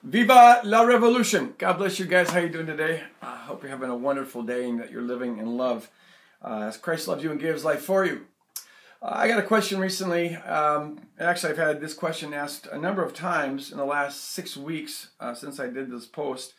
Viva la revolution! God bless you guys. How you doing today? I hope you're having a wonderful day and that you're living in love as Christ loves you and gives life for you. I got a question recently. Actually, I've had this question asked a number of times in the last 6 weeks since I did this post,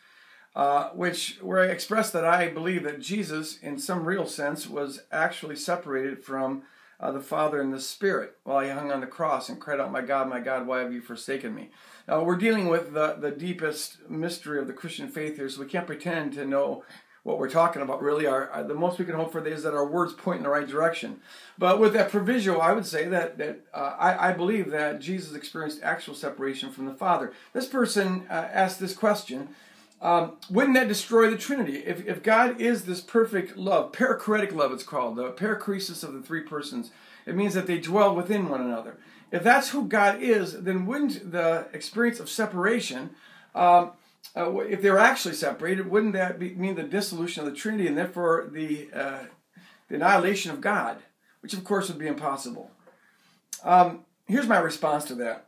where I expressed that I believe that Jesus, in some real sense, was actually separated from the Father and the Spirit while he hung on the cross and cried out, my God, why have you forsaken me?" Now, we're dealing with the deepest mystery of the Christian faith here, so we can't pretend to know what we're talking about. Really, the most we can hope for is that our words point in the right direction. But with that proviso, I would say that I believe that Jesus experienced actual separation from the Father. This person asked this question, wouldn't that destroy the Trinity? If God is this perfect love, perichoretic love it's called, the perichoresis of the three persons, it means that they dwell within one another. If that's who God is, then wouldn't the experience of separation, if they were actually separated, wouldn't that mean the dissolution of the Trinity and therefore the annihilation of God, which of course would be impossible? Here's my response to that.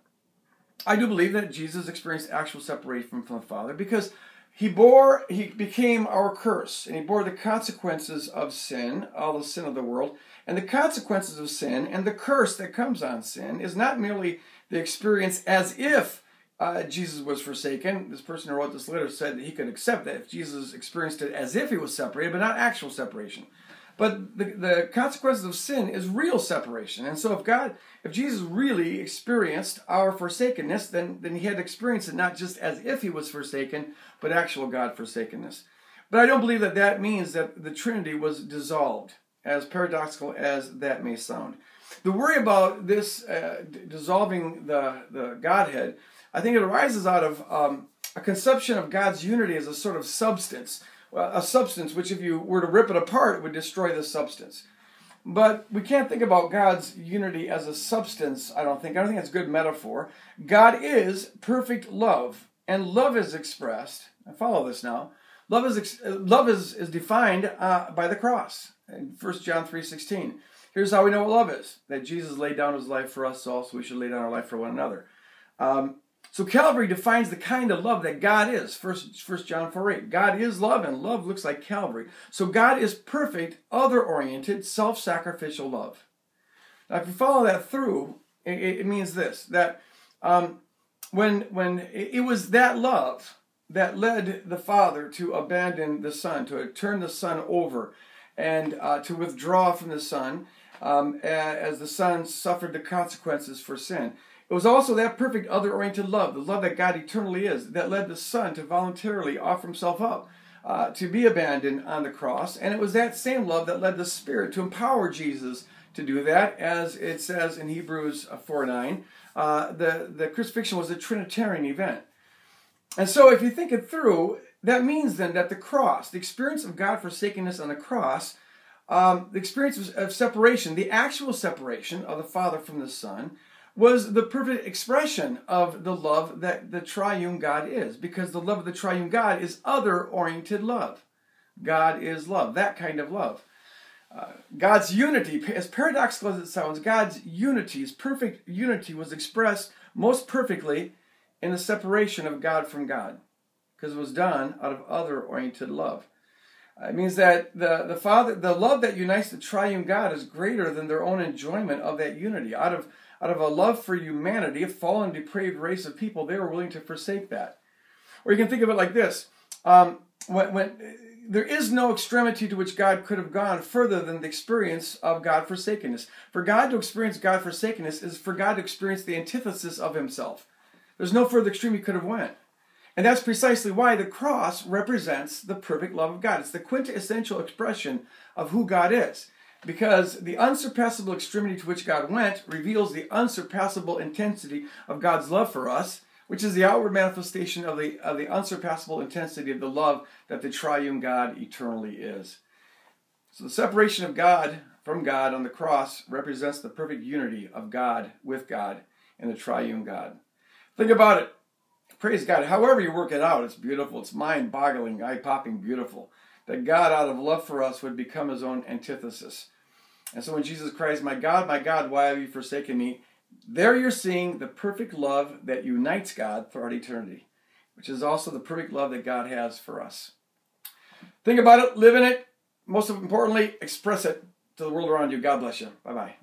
I do believe that Jesus experienced actual separation from the Father because he became our curse, and he bore the consequences of sin, all the sin of the world. And the consequences of sin and the curse that comes on sin is not merely the experience as if Jesus was forsaken. This person who wrote this letter said that he could accept that if Jesus experienced it as if he was separated, but not actual separation. But the consequences of sin is real separation. And so if Jesus really experienced our forsakenness, then he had experienced it not just as if he was forsaken, but actual God forsakenness. But I don't believe that means that the Trinity was dissolved, as paradoxical as that may sound. The worry about this dissolving the Godhead, I think it arises out of a conception of God's unity as a sort of substance. A substance which, if you were to rip it apart, would destroy the substance. But we can't think about God's unity as a substance, I don't think. I don't think that's a good metaphor. God is perfect love, and love is expressed. I follow this now. Love is defined by the cross. In 1 John 3:16. Here's how we know what love is. That Jesus laid down his life for us all, so we should lay down our life for one another. So Calvary defines the kind of love that God is. 1 John 4:8. God is love, and love looks like Calvary. So God is perfect, other-oriented, self-sacrificial love. Now, if you follow that through, it means this, that when it was that love that led the Father to abandon the Son, to turn the Son over, and to withdraw from the Son as the Son suffered the consequences for sin. It was also that perfect other-oriented love, the love that God eternally is, that led the Son to voluntarily offer himself up, to be abandoned on the cross. And it was that same love that led the Spirit to empower Jesus to do that, as it says in Hebrews 4:9. The crucifixion was a Trinitarian event. And so if you think it through, that means then that the cross, the experience of God forsakenness on the cross, the experience of separation, the actual separation of the Father from the Son, was the perfect expression of the love that the triune God is, because the love of the triune God is other-oriented love. God is love, that kind of love. God's unity, as paradoxical as it sounds, God's unity, his perfect unity, was expressed most perfectly in the separation of God from God, because it was done out of other-oriented love. It means that the love that unites the triune God is greater than their own enjoyment of that unity. Out of a love for humanity, a fallen, depraved race of people, they were willing to forsake that. Or you can think of it like this. When there is no extremity to which God could have gone further than the experience of God forsakenness. For God to experience God forsakenness is for God to experience the antithesis of himself. There's no further extreme he could have went. And that's precisely why the cross represents the perfect love of God. It's the quintessential expression of who God is. Because the unsurpassable extremity to which God went reveals the unsurpassable intensity of God's love for us, which is the outward manifestation of the unsurpassable intensity of the love that the triune God eternally is. So the separation of God from God on the cross represents the perfect unity of God with God and the triune God. Think about it. Praise God. However you work it out, it's beautiful. It's mind-boggling, eye-popping beautiful. That God, out of love for us, would become his own antithesis. And so when Jesus cries, my God, why have you forsaken me?" There you're seeing the perfect love that unites God throughout eternity. which is also the perfect love that God has for us. Think about it, live in it. Most importantly, express it to the world around you. God bless you. Bye-bye.